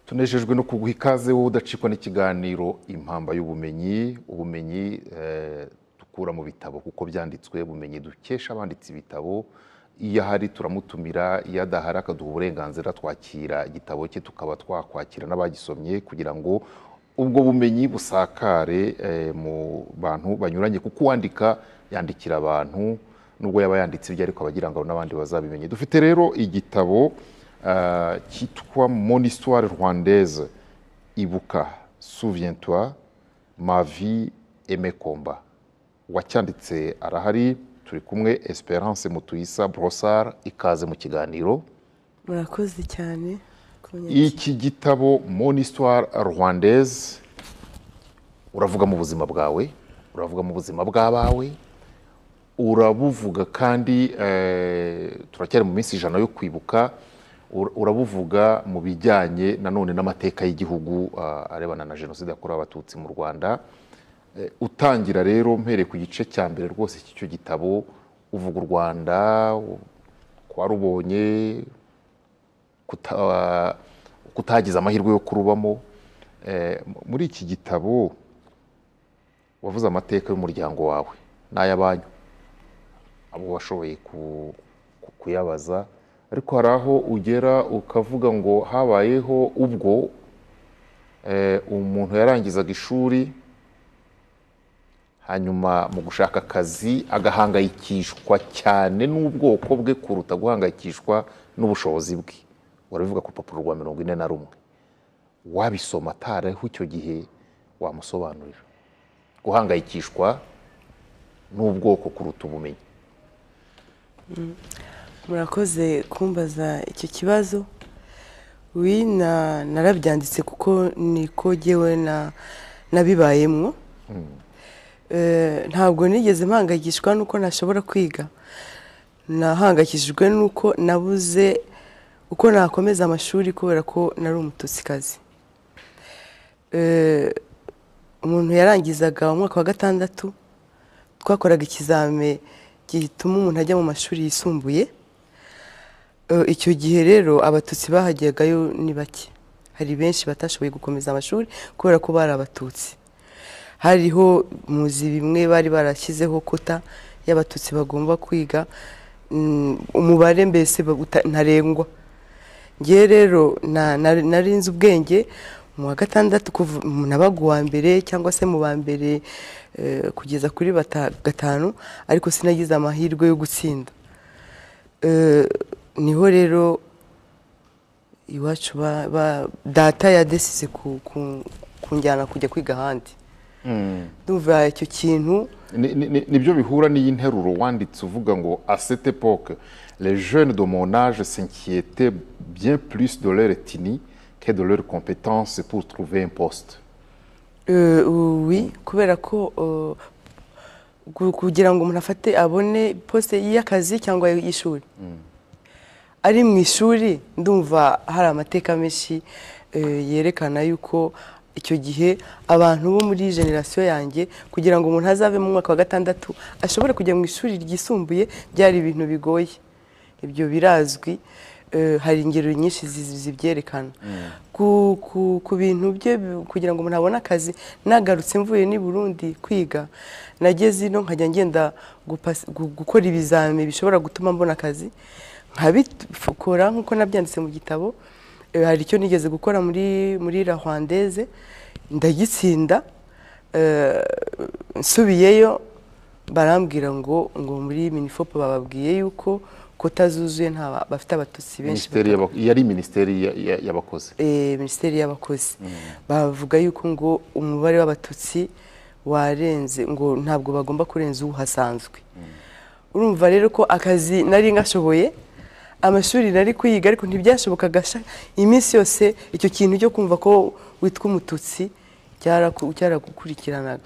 tunejejwe no kuguha ikaze wowe udacikwa n'ikiganiro impamba y'ubumenyi ubumenyi dukura mu bitabo kuko byanditswe ubumenyi dukesha abanditsi ibitabo iyo ahari turamutumira iyo adahari akaduha uburenganzira twakira igitabo cye tukaba twakwakira n'abagisomye kugira ngo ubwo bumenyi busakare mu bantu banyuranye kuko uwandika yandikira abantu nubwo yaba yanditse ibyo ariko abagira ngo n'abandi bazabimenye. Dufite rero igitabo kitwa Mon histoire rwandaise ibuka souviens-toi ma vie et mes combats. Wacyanditse arahari turi kumwe Esperance Mutuyisa Brossard, ikaze mu kiganiro. Murakoze cyane. Iki gitabo Mon histoire rwandaise uravuga mu buzima bwawe, uravuga mu buzima bw'abawe, urabuvuga kandi turacyari mu minsi 100 yo kwibuka, urabuvuga mu bijyanye nanone n'amateka y'igihugu arebana na jenoside yakorewe abatutsi mu Rwanda. Utangira rero mpere ku gice cya mbere rwose cy'icyo gitabo uvuga u Rwanda kwarubonye kutagize amahirwe yo kurubamo. Muri iki gitabo wavuze amateka y'umuryango wawe n'ay'abanyu abo washoboye kuyabaza, ariko hari aho ugera ukavuga ngo habayeho ubwo umuntu yarangizaga ishuri hanyuma mu gushaka akazi agahangayikishwa cyane n'ubwoko bwe kuruta guhangayikishwa n'ubushobozi bwe. Warabivuga ku rupapuro rwa 41. Wabisoma atariho icyo gihe wamusobanurira guhangayikishwa n'ubwoko kuruta ubumenyi. Murakoze kumbaza icyo kibazo. Narabyanditse kuko niko jyewe nabibayemwo. Ntabwo nigeze mpangayikishwa nuko nashobora kwiga, nahangayikishijwe nuko nabuze uko nakomeza amashuri kubera ko nari umututsikazi. Umuntu yarangizaga mu mwaka wa 6 twakoraga ikizame gituma umuntu ajya mu mashuri yisumbuye. Icyo gihe rero abatutsi bahajyagayo ni bake, hari benshi batashoboye gukomeza amashuri kubera ko bari abatutsi. Hariho muzi bimwe bari barashyizeho kota y'abatutsi bagomba kwiga, umubare mbese ntarengwa. Ngiye rero narinze ubwenge mu wa 6 nabaga uwa mbere cyangwa se mu ba mbere kugeza kuri 5, ariko sinagize amahirwe yo gutsinda. Niho rero iwacu data yadesize kunjyana kujya kwiga ahandi. Ndumva icyo kintu nibyo bihura n'iyi nteruro wanditse uvuga ngo à cette époque les jeunes de mon âge s'inquiétaient bien plus de leur ethnie que de leurs compétences pour trouver un poste. Oui, kubera ko kugira ngo umuntu afate abone poste y'akazi cyangwa y'ishuri. Ari mu ishuri ndumva hari amateka menshi yerekana yuko icyo gihe abantu bo muri generation yanjye kugira ngo umuntu azave mu mwaka wa 6 ashobore kujya mu ishuri ryisumbuye byari ibintu bigoye. Ibyo birazwi, hari ingero nyinshi zibyerekana. Ku bintu bye kugira ngo umuntu abone akazi, nagarutse mvuye ni Burundi kwiga, nageze ino nkajya ngenda gukora ibizame bishobora gutuma mbona akazi, nkabikora nkuko nabyanditse mu gitabo. Hari icyo nigeze gukora muri la Rwandaise ndagitsinda, nsubiyeyo barambwira ngo muri Minifopo bababwiye yuko kutazuzuye nta bafite abatutsi benshi. Yari ministeri y'abakozi. Ministeri y'abakozi. Bavuga yuko ngo umubare w'abatutsi warenze, ngo ntabwo bagomba kurenza uhasanzwe. Urumva rero ko akazi nari ngashoboye, amashuri nari kwiga, ariko ntibyashoboka gasha iminsi yose icyo kintu cyo kumva ko witwa umututsi cyaragukurikiranaga.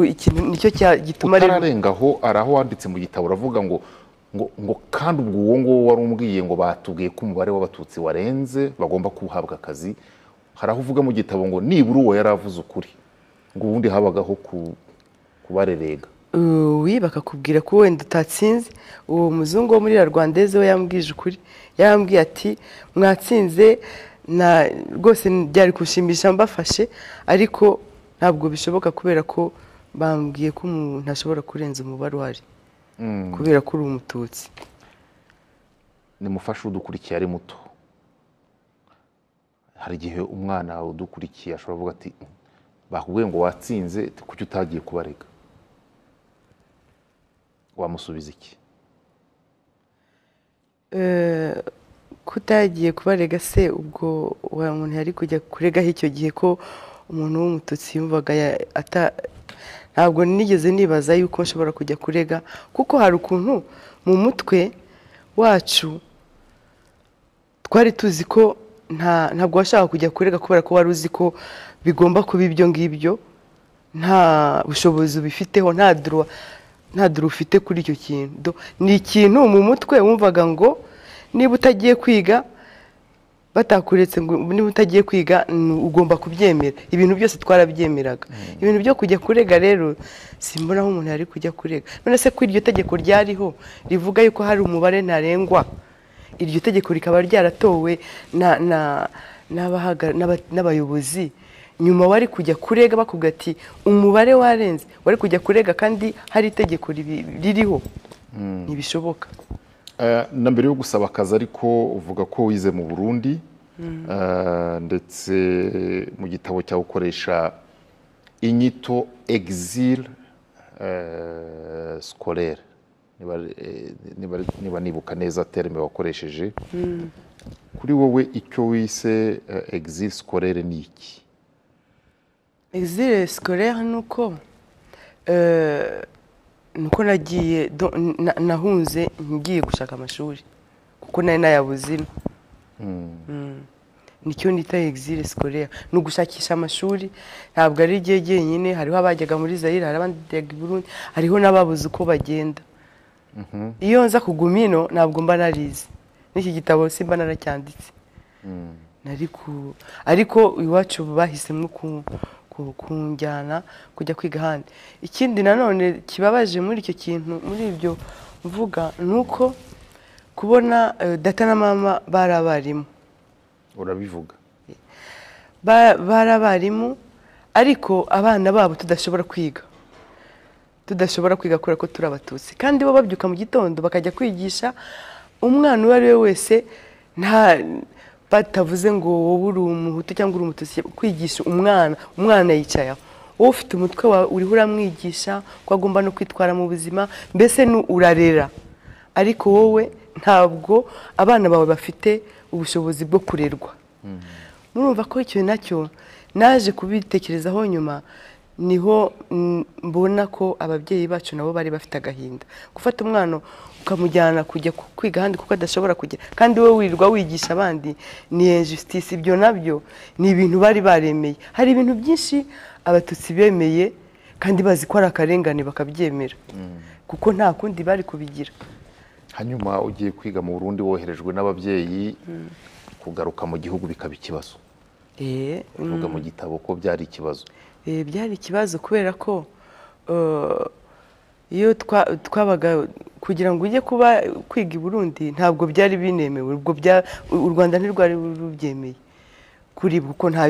Ikintu nicyo gituma rero ararengaho araho wanditse mu gitabo uravuga ngo kandi ubwo uwo ngo wari umbwiye ngo batubwiye ko umubare w'abatutsi warenze bagomba kuhabwa akazi. Haraho uvuga mu gitabo ngo nibura uwo yaravuze ukuri, ngo ubundi habagaho kubarerega. Oui, bakakubwira ko wenda utatsinze. Uwo muzungu wo muri la Rwandaise we yambwije ukuri, yambwiye ati mwatsinze rwose byari gushimisha mbafashe ariko ntabwo bishoboka kubera ko bambwiye ko umuntu ntashobora kurenza umubare uhari kubera ko uri umututsi. nimufashe udukurikiye ari muto, hari igihe umwana udukurikiye ashobora kuvuga ati bakubwiye ngo watsinze kuki utagiye kubarega, wamusubiza iki? Kutagiye kubarega se ubwo wa muntu yari kujya kuregaho icyo gihe ko umuntu w'umututsi yumvaga ntabwo nigeze nibaza yuko nshobora kujya kurega, kuko hari ukuntu mu mutwe wacu twari tuzi ko ntabwo washaka kujya kurega kubera ko wari uzi ko bigomba kuba ibyo ngibyo, nta bushobozi ubifiteho, nta duru ufite kuri icyo kintu. Ni ikintu mu mutwe wumvaga ngo niba utagiye kwiga batakuretse, ngo niba utagiye kwiga ugomba kubyemera. Ibintu byose twarabyemeraga. Ibintu byo kujya kurega rero simbona aho umuntu yari kujya kurega. None se ko iryo tegeko ryariho rivuga yuko hari umubare ntarengwa, iryo tegeko rikaba ryaratowe n'abayobozi, nyuma wari kujya kurega bakubwira ati umubare warenze, wari kujya kurega kandi hari itegeko ririho? Ntibishoboka. Na mbere yo gusaba akazi ariko uvuga ko wize mu Burundi, ndetse mu gitabo cyawe ukoresha inyito exil scolaire, niba nibuka neza terme wakoresheje. Kuri wowe icyo wise exil scolaire ni iki? Exil scolaire nuko nagiye nahunze ngiye gushaka amashuri kuko nari nayabuze ino. Nicyo nita exil scolaire, ni ugushakisha amashuri. Ntabwo ari igihe jyenyine, hariho abajyaga muri Zaire, hari abandi bajyaga i Burundi, hariho n'ababuze uko bagenda. Iyo nza kuguma ino ntabwo mba narize, n'iki gitabo simba naracyanditse. Ariko iwacu bahisemo kunjyana kujya kwiga ahandi. Ikindi nanone kibabaje muri icyo kintu, muri ibyo mvuga, ni uko kubona data na mama bari abarimu. Urabivuga? Bari abarimu ariko abana babo tudashobora kwiga kubera ko turi Abatutsi, kandi bo babyuka mu gitondo bakajya kwigisha umwana uwo ari we wese, batavuze ngo wowe uri umuhutu cyangwa uri umututsi. Kwigisha umwana yicaye aho, wowe ufite umutwe wawe uriho uramwigisha ko agomba no kwitwara mu buzima, mbese urarera. Ariko wowe ntabwo abana bawe bafite ubushobozi bwo kurerwa. Murumva ko icyo nacyo naje kubitekerezaho nyuma, niho mbona ko ababyeyi bacu nabo bari bafite agahinda. Gufata umwana ukamujyana kujya kwiga ahandi kuko adashobora kugera, kandi wowe wirirwa wigisha abandi, ni injustice. Ibyo nabyo ni ibintu bari baremeye. Hari ibintu byinshi Abatutsi bemeye kandi bazi ko ari akarengane bakabyemera, kuko nta kundi bari kubigira. Hanyuma ugiye kwiga mu Burundi woherejwe n'ababyeyi, kugaruka mu gihugu bikaba ikibazo. Uvuga mu gitabo ko byari ikibazo. Byari ikibazo kubera ko iyo twabaga, kugira ngo ujye kwiga i Burundi ntabwo byari binemewe. U Rwanda ntirwari rubyemeye kuri kuko nta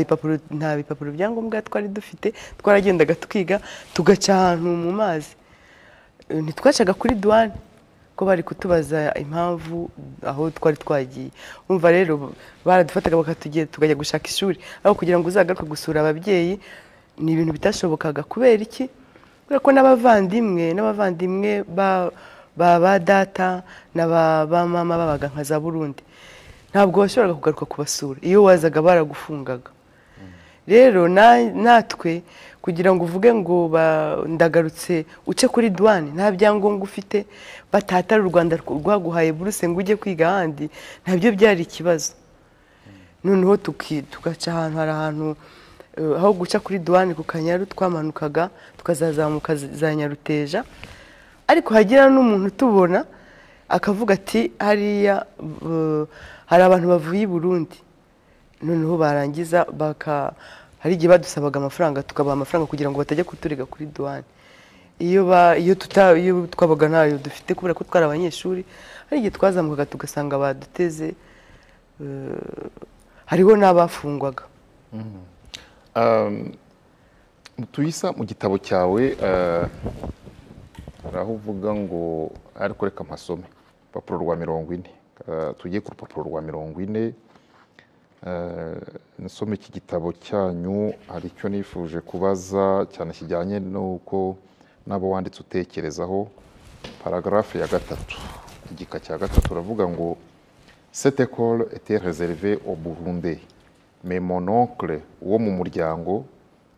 bipapuro byangombwa twari dufite. Twaragendaga tukiga tugaca ahantu mu mazi, ntitwacaga kuri douane ko bari kutubaza impamvu aho twari twagiye. Umva rero baradufataga tukajya gushaka ishuri, aho kugira ngo uzagaruke gusura ababyeyi. Ni ibintu bitashobokaga. Kubera iki? Kubera ko n'abavandimwe ba data na ba mama babaga nka za Burundi, ntabwo washoboraga kugaruka kubasura. Iyo wazaga baragufungaga. Rero natwe kugira ngo uvuge ngo ndagarutse uce kuri douane, nta byangombwa ufite, batatara u Rwanda rwaguhaye buruse ngo ujye kwiga ahandi, ntabyo byari ikibazo. Noneho tugaca ahantu, hari ahantu aho guca kuri douane ku Kanyaru, twamanukaga tukazazamuka za Nyaruteja, ariko hagira n'umuntu utubona akavuga ati hariya hari abantu bavuye i Burundi. Noneho barangiza hari igihe badusabaga amafaranga, tukabaha amafaranga kugira ngo batajya kuturega kuri douane. Iyo twabaga ntayo dufite kubera ko twari abanyeshuri, hari igihe twazamukaga tugasanga baduteze. hariho n'abafungwaga. Tuyisa, mu gitabo cyawe hari aho uvuga ngo ariko reka mpasome urupapuro rwa 40, tugiye ku rupapuro rwa 40. Nsome iki gitabo cyanyu, hari icyo nifuje kubaza cyane kijyanye n'uko nabo wanditse utekerezaho. Paragraphe ya 3, igika cya 3 uravuga ngo cette école était réservée au Burundi, mais mon oncle wo mu muryango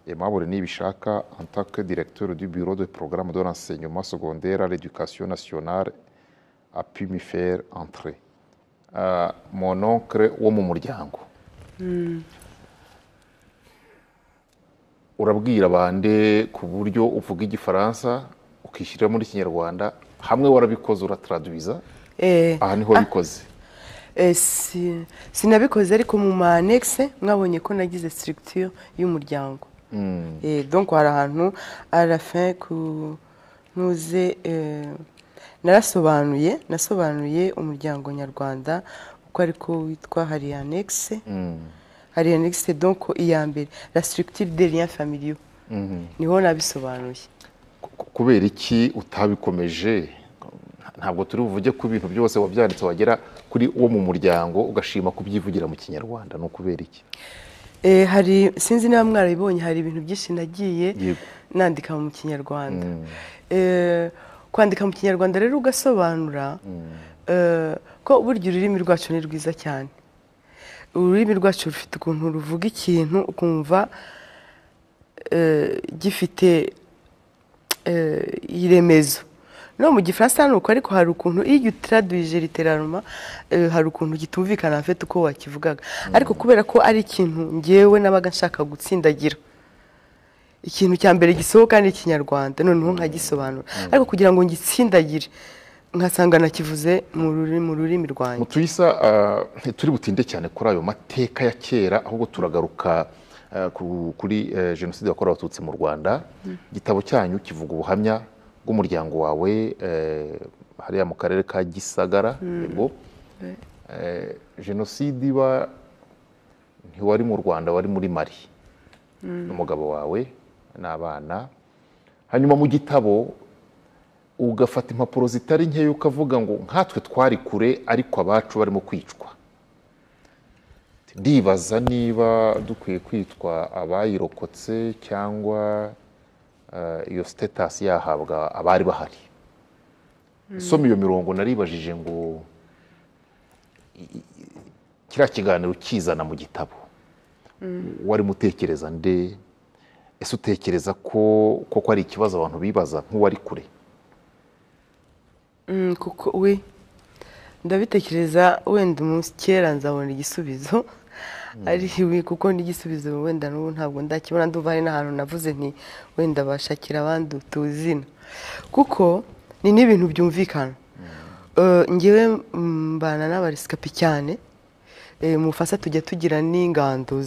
Aimable Nibishaka, en tant que directeur du bureau de programme de l'enseignement secondaire à l'éducation nationale, a pu me faire entrer. Mon oncle wo mu muryango. Urabwira bande ku buryo uvuga igifaransa ukishyira muri Kinyarwanda, hamwe warabikoze uratraduiza? Aha niho bikoze. Sinabikoze, ariko mu ma annexe mwabonye ko nagize structure y'umuryango. Donc hari ahantu à la fin nuze nasobanuye umuryango nyarwanda uko ariko witwa. Hari annexe, hari annexe, donc iya mbere la structure des liens familiaux, niho nabisobanuye. Kubera iki utabikomeje? Ntabwo turi buvuge ku bintu byose wabyanditse wagera kuri uwo mu muryango ugashima kubyivugira mu Kinyarwanda, no kubera iki? Hari, sinzi niba mwarabibonye, hari ibintu byinshi nagiye nandika mu Kinyarwanda. Kwandika mu Kinyarwanda rero ugasobanura ko burya ururimi rwacu ni rwiza cyane. Ururimi rwacu rufite ukuntu ruvuga ikintu ukumva gifite iremezo. No mu gifaransa nuko, ariko hari ukuntu iyo utraduije littéralement hari ukuntu gitumvikana en fait uko wakivugaga. Ariko kubera ko ari ikintu ngewe nabaga nshaka gutsindagira, ikintu cya mbere gisohoka ni Ikinyarwanda, noneho nkagisobanura. Ariko kugira ngo ngitsindagire nkasanga nakivuze mu rurimi rwanjye. Mutuyisa, turi butinde cyane kuri ayo mateka ya kera, ahubwo turagaruka kuri jenoside yakorewe Abatutsi mu Rwanda. Igitabo cyanyu kivuga ubuhamya bw'umuryango wawe hariya mu karere ka Gisagara. Yego, jenoside iba ntiwari mu Rwanda, wari muri Mali n'umugabo wawe n'abana. Hanyuma mu gitabo ugafata impapuro zitari nkeya ukavuga ngo nkatwe twari kure ariko abacu barimo kwicwa. Ndibaza niba dukwiye kwitwa abayirokotse cyangwa iyo status yahabwa abari bahari. Soma iyo mirongo naribajije ngo kiriya kiganiro kizana mu gitabo wari mutekereza nde? Ese utekereza ko ari ikibazo abantu bibaza nk'uwari kure? Kuko we ndabitekereza, wenda umunsi kera nzabona igisubizo, ari kuko n'igisubizo wenda n'ubu ntabwo ndakibona. Ndumva hari n'ahantu navuze nti wenda bashakira abandi utuzina, kuko ni n'ibintu byumvikana. Ngewe mbana n'abaresikapi cyane, mu Fasa tujya tugira n'ingando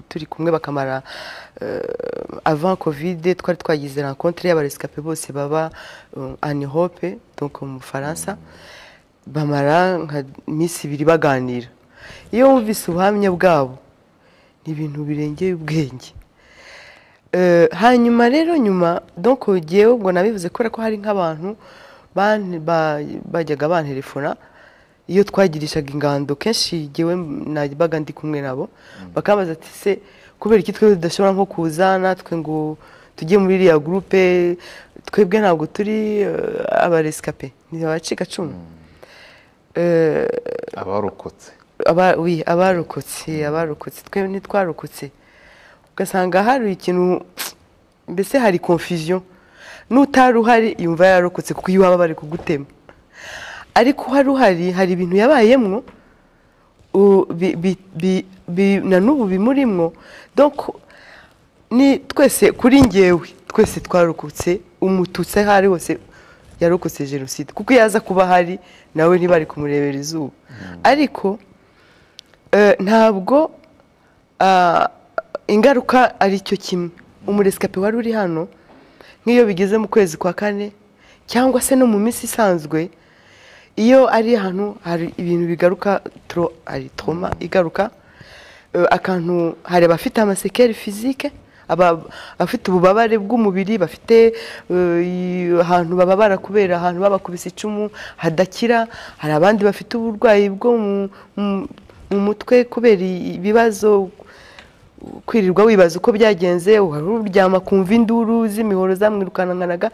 turi kumwe bakamara. Avant Covid twari twagize rencontre y'abaresikapi bose baba en Europe, donc mu Faransa, bamara nka minsi 2 baganira. Iyo wumvise ubuhamya bwabo ni ibintu birengeye ubwenge. Hanyuma rero nyuma donc jewe ubwo nabivuze ko hari nk'abantu bajyaga bantelefona iyo twagirishaga ingando. Kenshi jewe nabaga ndi kumwe nabo, bakabaza ati se kubera iki twe tudashobora nko kuza natwe ngo tujye muri iriya groupe, twebwe ntabwo turi abarescape, ni abacika cumu. Abarokotse. Abarokotse twe ntitwarokotse. Ugasanga hari ikintu, mbese hari confusion. N'utari uhari yumva yarokotse kuko iyo baba bari kugutema. Ariko hari ibintu yabayemwo na n'ubu bimurimwo. Donc ni twese kuri ngewe twese twarokotse. Umututsi hari wose yarokotse jenoside, kuko yaza kuba hari nawe ntibari kumurebera izuba. Ariko ntabwo ingaruka ari cyo kimwe. Umurescape wari uri hano nk'iyo bigeze mu kwezi kwa 4 cyangwa se no mu minsi isanzwe, iyo ari hano hari ibintu bigaruka, ari trauma igaruka, akantu hari abafite amasekeri fizike abafite ububabare bw'umubiri bafite ahantu bababara kubera ahantu babakubise icumu hadakira, hari abandi bafite uburwayi bwo mu mutwe kubera ibibazo, kwirirwa wibaza uko byagenze, uryama kumva induru z'imihoro zamwirukananaga.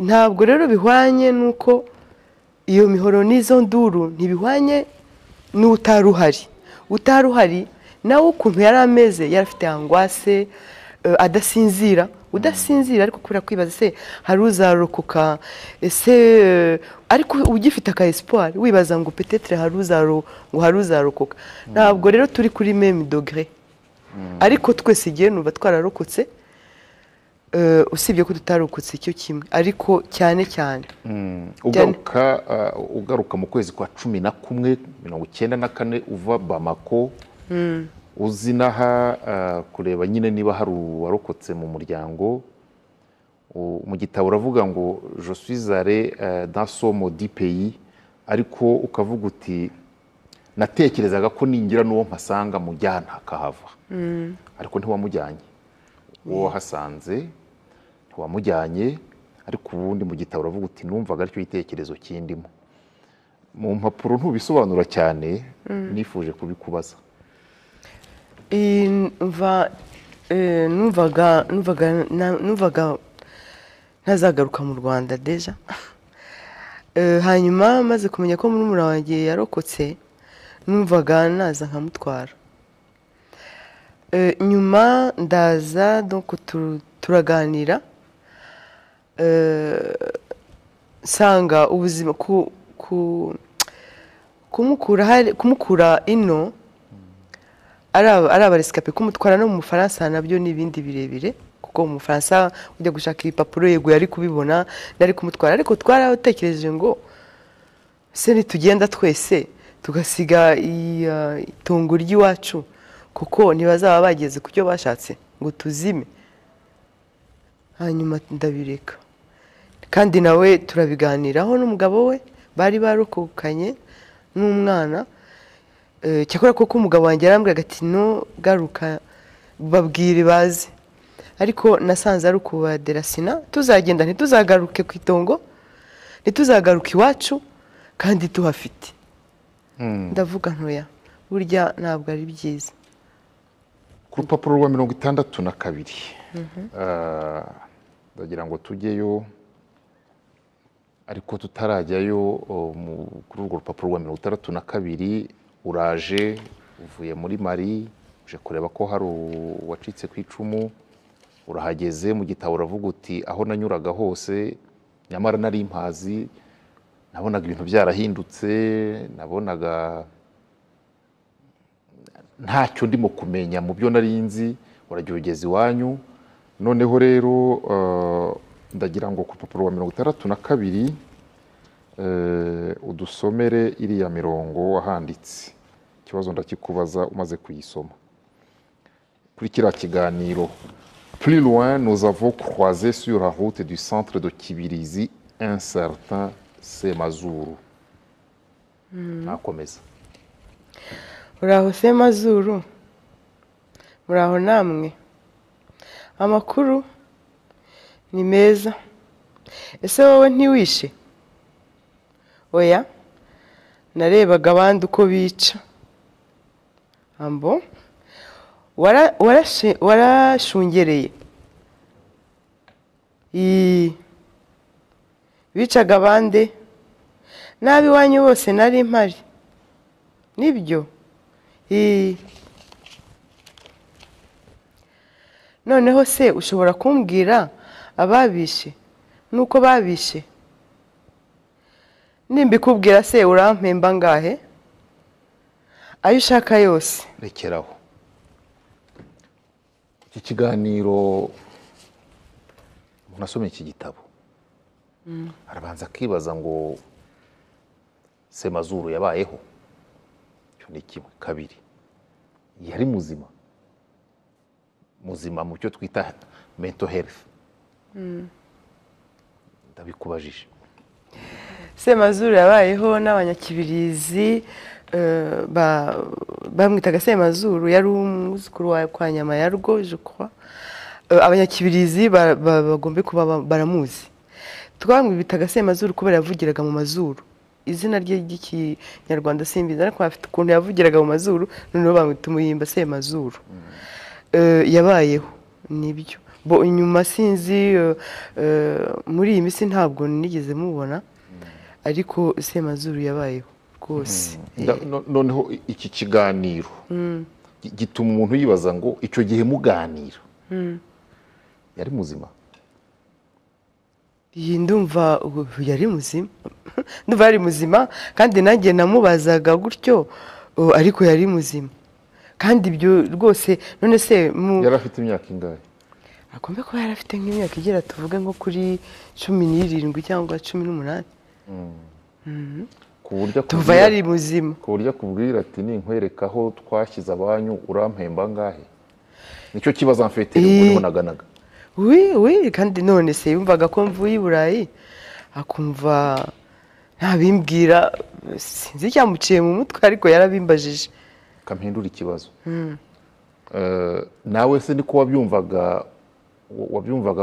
Ntabwo rero bihwanye nuko iyo mihoro n'izo nduru ntibihwanye n'utaruhari. Utaruhari nawe ukuntu yari ameze, yari afite angwase, adasinzira, udasinzira ariko kubera kwibaza se hari uzarokoka, ese ariko ugifite aka espoir wibaza ngo peut-être hari uzarokoka. Ntabwo rero turi kuri même degré, ariko twese igihe numva twararokotse, usibye ko tutarokotse icyo kimwe, ariko cyane cyane ugaruka mu kwezi kwa 11 1994 uva Bamako, uzi naha kureba nyine niba hari uwarokotse mu muryango. Mu gitabo uravuga ngo je suis allé dans ce maudit pays, ariko ukavuga uti natekerezaga ko ningira n'uwo mpasanga mujyana akahava, ariko ntiwamujyanye. Uwo hasanze ntiwamujyanye, ariko ubundi mu gitabo uravuga uti numvaga aricyo gitekerezo kindimo. Mu mpapuro ntubisobanura cyane, nifuje kubikubaza. Numvaga ntazagaruka mu Rwanda deja. Hanyuma maze kumenya ko murumuna wanjye yarokotse, numvaga naza nkamutwara. Nyuma ndaza donc turaganira, sanga ubuzima kumukura ino ari abaresikape, kumutwara no mu Faransa nabyo n'ibindi birebire, kuko mu Faransa ujya gushaka ibipapuro yego yari kubibona, nari kumutwara. Ariko twaratekereje ngo se nitugenda twese tugasiga itongo ry'iwacu, kuko ntibazaba bageze ku cyo bashatse ngo tuzime. Hanyuma ndabireka, kandi nawe turabiganiraho n'umugabo we, bari barokokanye n'umwana. Cyakora koko umugabo wanjye yarambwiraga ati no garuka babwire baze, ariko nasanze ari ukubaderasina, tuzagenda ntituzagaruke ku itongo, ntituzagaruka iwacu kandi tuhafite. Ndavuga ntoya, burya ntabwo ari byiza. Ku rupapuro rwa 62 ndagira ngo tujyeyo, ariko tutarajyayo. Kuri urwo rupapuro rwa 62 uraje uvuye muri Mali, uje kureba ko hari uwacitse ku icumu, urahageze. Mu gitabo uravuga uti aho nanyuraga hose nyamara nari impazi, nabonaga ibintu byarahindutse, nabonaga ntacyo ndimo kumenya mu byo nari nzi. Uragerageza iwanyu, noneho rero ndagira ngo ku rupapuro rwa 62 udusomere iriya mirongo wahanditse. Ikibazo ndakikubaza umaze kuyisoma kuri kiriya kiganiro. Plus loin, nous avons croisé sur la route du centre de Kibirizi un certain Semazuru. Nakomeza. Uraho Semazuru, muraho namwe, amakuru ni meza. Ese wowe ntiwishe? Oya, narebaga abandi uko bica. Ambo warashungereye? Bicaga abandi? Nabi wanyu bose nari mpari. Nibyo? Noneho se ushobora kumbwira ababishe nuko babishe? Nimbikubwira se urampemba ngahe? Ayo ushaka yose. Rekeraho. Iki kiganiro umuntu asomye iki gitabo arabanza akibaza ngo Semazuru yabayeho? Cyo ni kimwe. Kabiri, yari muzima mu cyo twita mental health? Ndabikubajije. Semazuru yabayeho n'abanyakibirizi, bamwitaga Semazuru, yari umwuzukuru wa kwa nyama ya Rwo je crois. Abanyakibirizi bagombe kuba baramuzi. Twamwitaga Semazuru kubera yavugiraga mu mazuru. Izina rye ry'ikinyarwanda simbizi ariko afite ukuntu yavugiraga mu mazuru, noneho bamwita umuyimba Semazuru. Yabayeho nibyo. Bo inyuma sinzi muri iyi minsi ntabwo nigeze mubona, ariko Semazuru yabayeho rwose. Noneho iki kiganiro gituma umuntu yibaza ngo icyo gihe muganira yari muzima? Ndumva yari muzima. Ndumva yari muzima kandi nanjye namubazaga gutyo, ariko yari muzima. Kandi ibyo rwose none se yari afite imyaka ingahe? Akombe ko yari afite nk'imyaka igera tuvuge nko kuri 17 cyangwa 18. Ku buryo tuva yari muzima. Ku buryo akubwira ati ninkwereka aho twashyize abanyu urampemba ngahe? Nicyo kibazo mfite ubonaganaga. Oui, kandi none se yumvaga ko mvuye i Burayi akumva ntabimbwira, sinzi cyamuciye mu mutwe, ariko yarabimbajije. Kampindura ikibazo. Nawe se niko wabyumvaga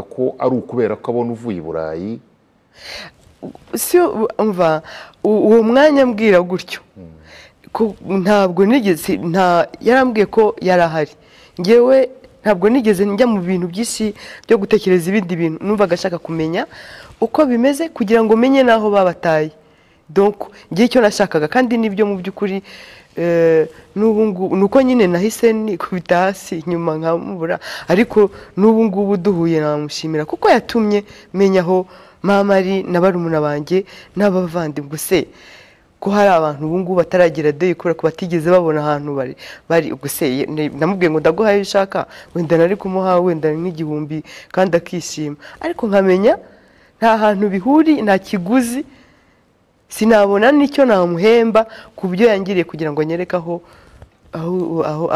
ko ari ukubera ko abona uvuye i Burayi? Si umva uwo mwanya mbwira gutyo, ntabwo nigeze yarambwiye ko yarahari. Ngewe ntabwo nigeze njya mu bintu byinshi byo gutekereza ibindi bintu, numvaga ashaka kumenya uko bimeze kugira ngo menye naho babataye. Donc ngiye icyo nashakaga, kandi nibyo mu by'ukuri. N'ubu ngubu nuko nyine nahise nikubita hasi nyuma nkamubura, ariko n'ubu ngubu duhuye namushimira kuko yatumye menya aho mama ari na barumuna banjye n'abavandimwe. Se ko hari abantu ubu ngubu bataragira de ikora ko batigeze babona ahantu bari guse, namubwiye ngo ndaguhaye ushaka, wenda nari kumuha wenda n'igihumbi kandi akishima, ariko nkamenya nta hantu bihuri, nta kiguzi, sinabona nicyo namuhemba ku byo yangiriye kugira ngo anyereke aho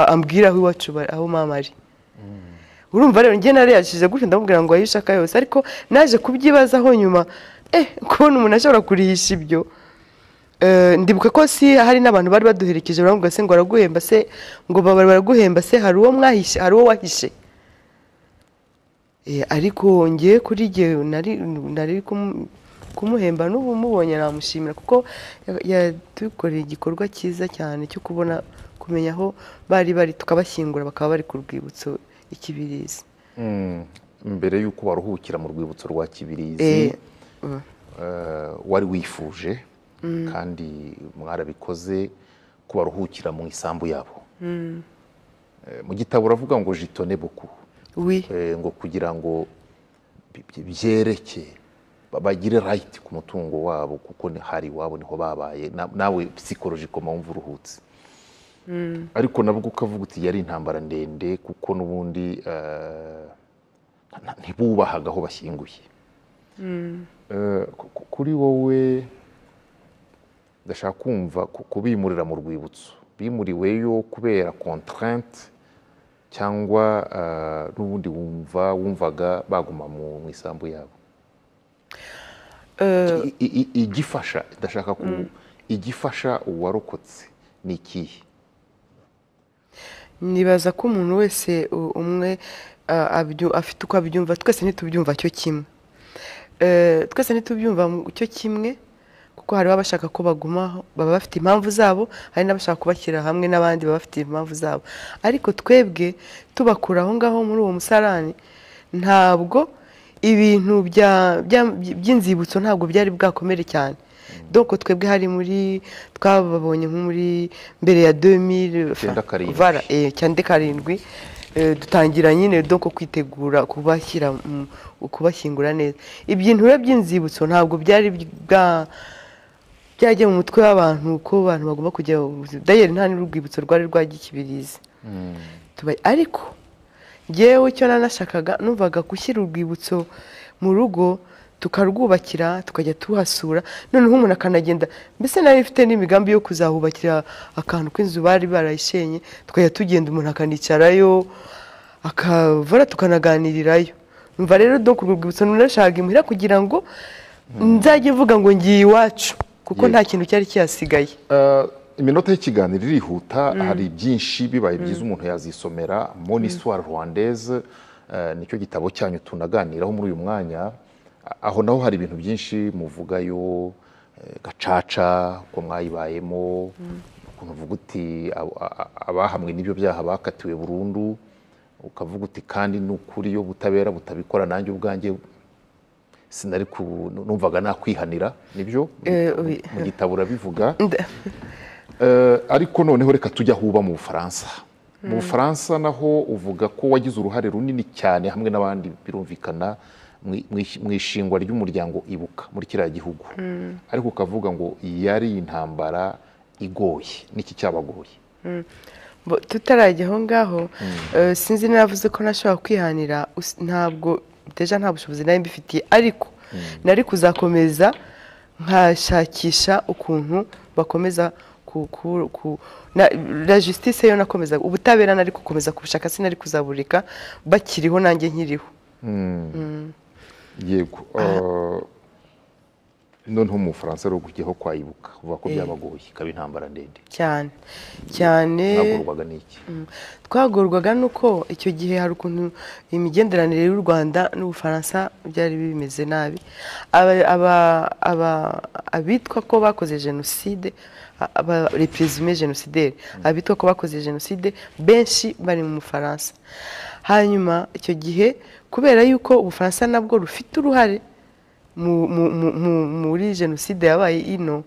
ambwira aho iwacu aho mama ari. Urumva rero njye nariyashije gutyo ndamubwira ngo ayishaka yose, ariko naje kubyibazaho nyuma kubona umuntu ashobora kurihisha ibyo. Ndibuka ko si hari n'abantu bari baduherekeje baravuga se ngo araguhemba se, ngo baraguhemba se, hari uwo mwahishe, hari uwo wahishe. Ariko ngiye kuri jye nari kumuhemba, n'ubu mubonye namushimira kuko yadukoreye igikorwa cyiza cyane cyo kumenya aho bari tukabashyingura bakaba bari ku rwibutso Ikibirizi. Mbere y'uko baruhukira mu rwibutso rwa Kibirizi wari wifuje kandi mwarabikoze ko baruhukira mu isambu yabo. Mu gitabo uravuga ngo jitone beaucoup. Oui. Ngo kugira ngo byereke bagire right ku mutungo wabo kuko hari wabo niho babaye, nawe psychologiquement wumva uruhutse. Ariko nabwo ukavuga uti yari intambara ndende kuko nubundi ntibubahaga aho bashyinguye. Kuri wowe ndashaka kumva kubimurira mu rwibutso, bimuriweyo kubera contrainte cyangwa n'ubundi wumvaga baguma mu isambu yabo? Igifasha ndashaka igifasha uwarokotse ni ikihe? Nibaza ko umuntu wese umwe afite uko abyumva, twese ntitubyumva cyo kimwe. Twese ntitubyumva cyo kimwe kuko hari abashaka ko bagumaho, baba bafite impamvu zabo, hari n'abashaka kubashyira hamwe n'abandi baba bafite impamvu zabo. Ariko twebwe tubakura aho ngaho muri uwo musarani, ntabwo ibintu by'inzibutso ntabwo byari bwakomere cyane. Donc twebwe hari muri twababonye nko muri mbere ya 2000 voilà cyande karindwi dutangira nyine donc kwitegura kubashyingura neza. Ibintu by'inzibutso ntabwo byari byajya mu mutwe w'abantu ko abantu bagomba kujya dayeri, nta n'urwibutso rwari rwagikibiriza. Ariko ngewe icyo nanashakaga numvaga gushyira urwibutso mu rugo tukarwubakira tukajya tuhasura, noneho umuntu akanagenda, mbese nari mfite n'imigambi yo kuzahubakira akantu k'inzu bari barayishenye, tukajya tugenda umuntu akanicarayo akavura tukanaganirirayo. Numva rero donc urwibutso nashakaga imuhira kugira ngo nzajye mvuga ngo ngiye iwacu kuko nta kintu cyari cyasigaye. iminota y'ikiganiro irihuta hari byinshi bibaye byiza umuntu yazisomera Mon Histoire Rwandaise nicyo gitabo cyanyu tunaganiraho muri uyu mwanya aho naho hari ibintu byinshi muvugayo gacaca ko mwayibayemo ukuntu uvuga uti abahamwe n'ibyo byaha bakatiwe burundu ukavuga uti kandi n'ukuri yo butabera butabikora nanjye ubwanjye sinari numvaga nakwihanira nibyo mu gitabo urabivuga ariko noneho reka tujya huba mu Bufaransa mu Bufaransa naho uvuga ko wagize uruhare runini cyane hamwe n'abandi birumvikana mu ishingwa ry'umuryango Ibuka muri kiriya gihugu ariko ukavuga ngo yari intambara igoye n'iki cyabagoye tutarajya aho ngaho sinzi navuze ko nashobora kwihanira ntabwo deja nta bushobozi nari mbifitiye ariko nari kuzakomeza nkashakisha ukuntu bakomeza la justice yo nakomeza ubutabera nari gukomeza kubushaka sinari kuzaburika bakiriho nanjye nkiriho yego noneho mu Bufaransa rero kujyaho kwayibuka uvuga ko byabagoye ikaba intambara ndende cyane mwagorwaga n'iki twagorwaga nuko icyo gihe hari ukuntu imigenderanire y'u Rwanda n'Ubufaransa byari bimeze nabi abitwa ko bakoze jenoside les présumés génocidaires abitwa ko bakoze jenoside benshi bari mu Bufaransa hanyuma icyo gihe kubera yuko Ubufaransa nabwo rufite uruhare muri jenoside yabaye ino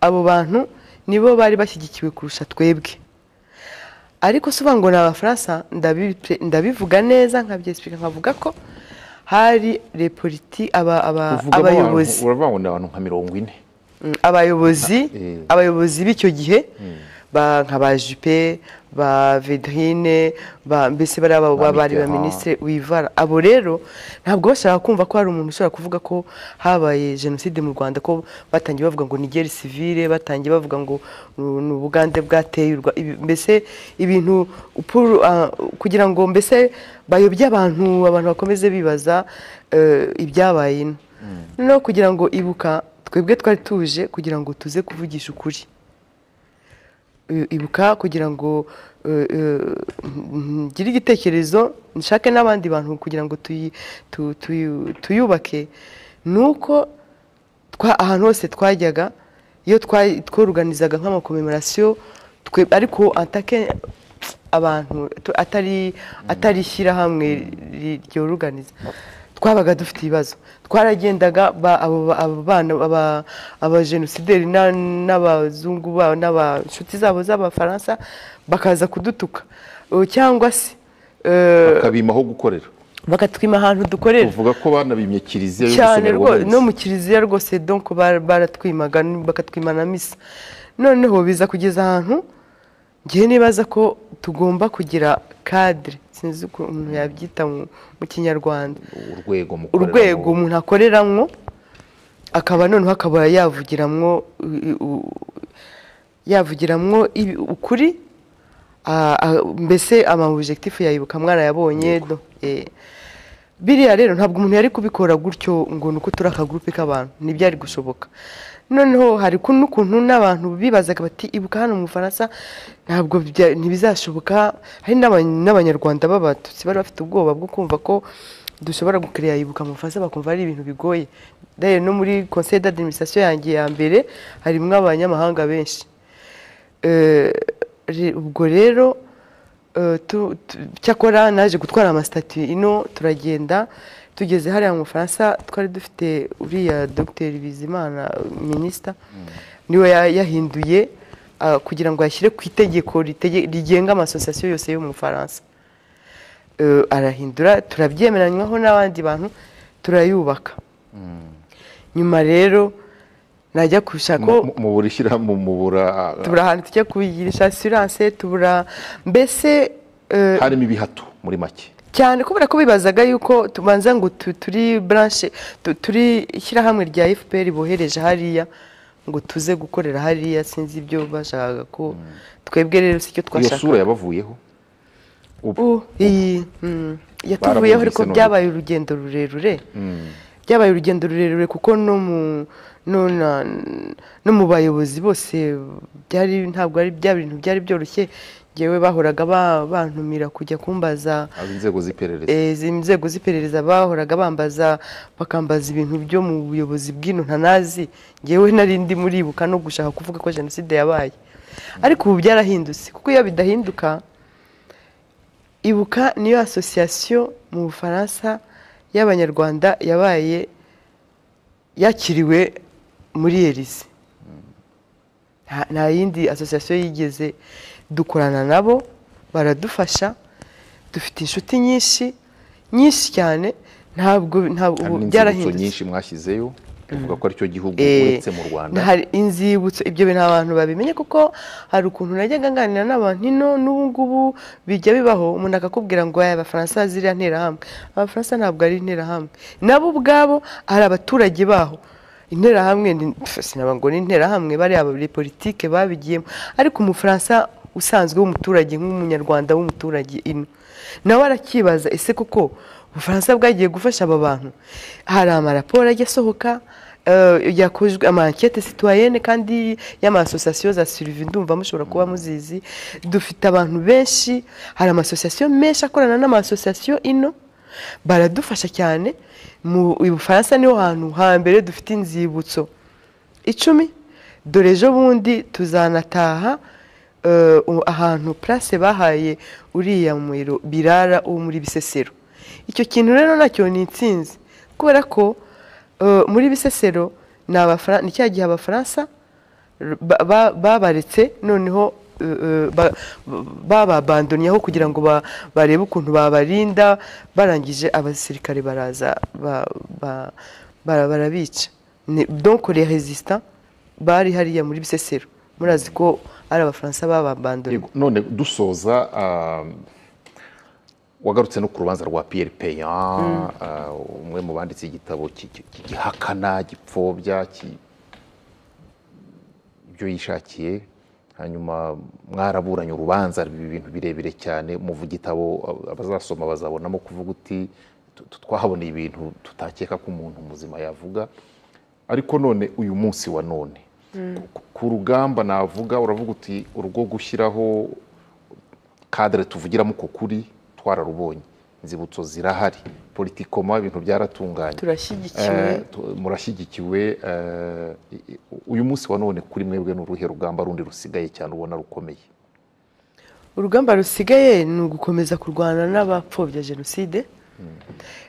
abo bantu nibo bari bashyigikiwe kurusha twebwe ariko suba ngo n'Abafaransa ndabivuga neza nkabyesipika nkavuga ko hari les politiques abayobozi uravuga ngo n'abantu nka 40 abayobozi b'icyo gihe nka ba Juppé ba Védrine mbese bari ba ministre wivara abo rero ntabwo bashaka kumva ko hari umuntu ushobora kuvuga ko habaye jenoside mu Rwanda ko batangiye bavuga ngo ni guerre civile batangiye bavuga ngo ni Ubugande bwateye mbese ibintu kugira ngo mbese bayobye abantu bakomeze bibaza ibyabaye no kugira ngo Ibuka twebwe twari tuje kugira ngo tuze kuvugisha ukuri Ibuka kugira ngo ngire igitekerezo nshake n'abandi bantu kugira ngo tuyubake nuko ahantu hose twajyaga iyo tworuganizaga nk'amakomemorasiyo ariko atake abantu atari ishyirahamwe ryoruganiza twabaga dufite ibibazo twaragendaga abo bana abajenosideri n'abazungu n'abashuti zabo z'Abafaransa bakaza kudutuka cyangwa se bakabimaho gukorera bakatwima ahantu dukorera uvuga ko banabimye kiliziya cyane no mu kiliziya rwose donc baratwimaga bakatwima na misa noneho biza kugeza ahantu ngiye nibaza ko tugomba kugira cadre sinzi uko umuntu yabyita mu Kinyarwanda urwego umuntu akoreramwo akaba noneho akaba yavugiramwo ukuri mbese objectif yayibuka mwana yabonye biriya rero ntabwo umuntu yari kubikora gutyo ngo nuko turi akagroupe k'abantu ntibyari gushoboka noneho hari n'ukuntu n'abantu bibazaga bati Ibuka hano mu Bufaransa ntabwo ntibizashoboka hari n'abanyarwanda b'abatutsi bari bafite ubwoba bwo kumva ko dushobora gukreya Ibuka mu Bufaransa bakumva ari ibintu bigoye d'ailleurs no muri conseil d'administration yanjye ya mbere harimo abanyamahanga benshi ubwo rero cyakora naje gutwara amasitati ino turagenda tugeze hariya mu Bufaransa twari dufite uriya Dr Bizimana minisita niwe yahinduye kugira ngo yashyire ku itegeko rigenga amasosiyasiyo yose yo mu Bufaransa arahindura turabyemeranywaho n'abandi bantu turayubaka nyuma rero najya kushaka mu burishyira mu mubura tubura ahantu tujya kuyigirisha assurance tubura mbese harimo ibihato muri make cyane kubera ko bibazaga yuko tubanza ngo turi branche turi ishyirahamwe rya FPR bohereje hariya ngo tuze gukorera hariya sinzi ibyo bashakaga ko twebwe rero sicyo twashaka iyo sura yabavuyeho yatuvuyeho ariko byabaye urugendo rurerure kuko no mu bayobozi bose ntabwo ari bya bintu byari byoroshye. Ngewe bahoraga bantumira kujya kumbaza inzego z'iperereza bahoraga bambaza bakambaza ibintu byo mu buyobozi bw'ino ntanazi. Ngewe nari ndi muribuka no gushaka kuvuga ko jenoside yabaye, ariko ubu byarahindutse kuko iyo bidahinduka, Ibuka niyo association mu Bufaransa y'Abanyarwanda yabaye yakiriwe muri Elysée. Nta yindi association yigeze dukorana nabo, baradufasha, dufite inshuti nyinshi cyane. Ntabwo byarahindutse nyinshi mwashyizeyo uvuga ko aricyo gihugu uretse mu Rwanda. Hari inzibutso, ibyo bintu abantu babimenye kuko hari ukuntu najyaga nganira n'abantu n'ubu ngubu bijya bibaho, umuntu akakubwira ngo Abafaransa ziriya nterahamwe. Abafaransa ntabwo ari interahamwe, nabo ubwabo hari abaturage baho. Interahamwe sinaba ngo ni interahamwe, bariya politike babigiyemo, ariko Umufaransa usanzwe w'umuturage nk'umunyarwanda w'umuturage ino nawe arakibaza, ese koko Ubufaransa bwagiye gufasha aba bantu? Hari amaraporo ajya asohoka yakozwe, amankete citoyenne kandi y'amasosiyasiyo za Sylvie, ndumva mushobora kuba muzizi. Dufite abantu benshi, hari amasosiyasiyo menshi akorana n'amasosiyasiyo ino, baradufasha cyane. Mu Bufaransa niho hantu hambere dufite inzibutso 10. Dore ejo bundi tuzanataha ahantu place bahaye uriya muriro Birara wo muri Bisesero. Icyo kintu rero nacyo ni intsinzi, kubera ko muri Bisesero ni cya gihe Abafaransa babaretse, noneho bababandonyaho kugira ngo barebe ukuntu babarinda. Barangije abasirikare baraza barabica. Donc les résistants bari hariya muri Bisesero, murazi ko ari Abafaransa bababandonye. None dusoza, wagarutse no ku rubanza rwa Pierre Péan, umwe mu banditse igitabo gihakana gipfobya ibyo yishakiye. Hanyuma mwaraburanye urubanza ibintu birebire cyane. Muvu gitabo abazasoma bazabonamo kuvuga uti twahaboneye ibintu tutakeka ko umuntu muzima yavuga. Ariko none uyu munsi wa none ku rugamba navuga, uravuga uti urugo gushyiraho cadre tuvugiramo uko kuri twararubonye, inzibutso zirahari, politikoma ibintu byaratunganye, murashyigikiwe. Uyu munsi wa none kuri mwebwe n'uruhe rugamba rundi rusigaye cyane ubona rukomeye? Urugamba rusigaye ni ugukomeza kurwana n'abapfobya jenoside.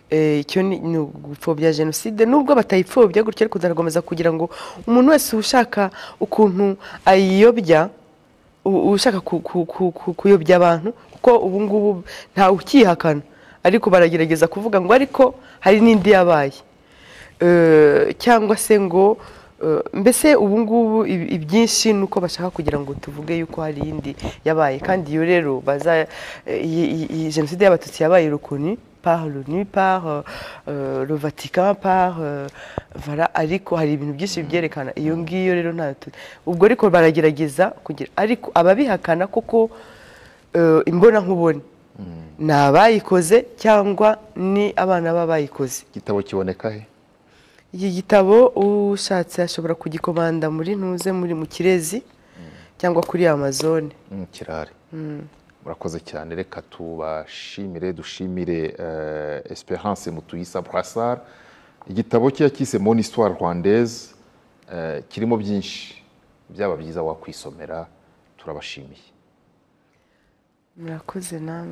Icyo ni ugupfobya jenoside, nubwo batayipfobya gutyo, ariko zarakomeza kugira ngo umuntu wese ushaka ukuntu ayiyobya, ushaka kuyobya abantu, kuko ubu ngubu nta ukihakana, ariko baragerageza kuvuga ngo ariko hari n'indi yabaye, cyangwa se ngo mbese ubu ngubu ibyinshi nuko bashaka kugira ngo tuvuge yuko hari indi yabaye. Kandi iyo rero jenoside y'Abatutsi yabaye reconnue par l'ONU, par le Vatican, par voilà, ariko hari ibintu byinshi byerekana iyo ngiyo rero ubwo ariko baragerageza kugira, ariko ababihakana kuko imbona nkubone ni abayikoze cyangwa ni abana b'abayikoze. Igitabo kiboneka he? Iki gitabo ushatse ashobora kugikomanda muri mu Kirezi cyangwa kuri Amazon. Kirare. Murakoze cyane, reka dushimire Espérance Mutuyisa Brassard. Igitabo cye yakise Mon Histoire Rwandaise, kirimo byinshi byaba byiza wakwisomera. Turabashimiye. Murakoze namwe.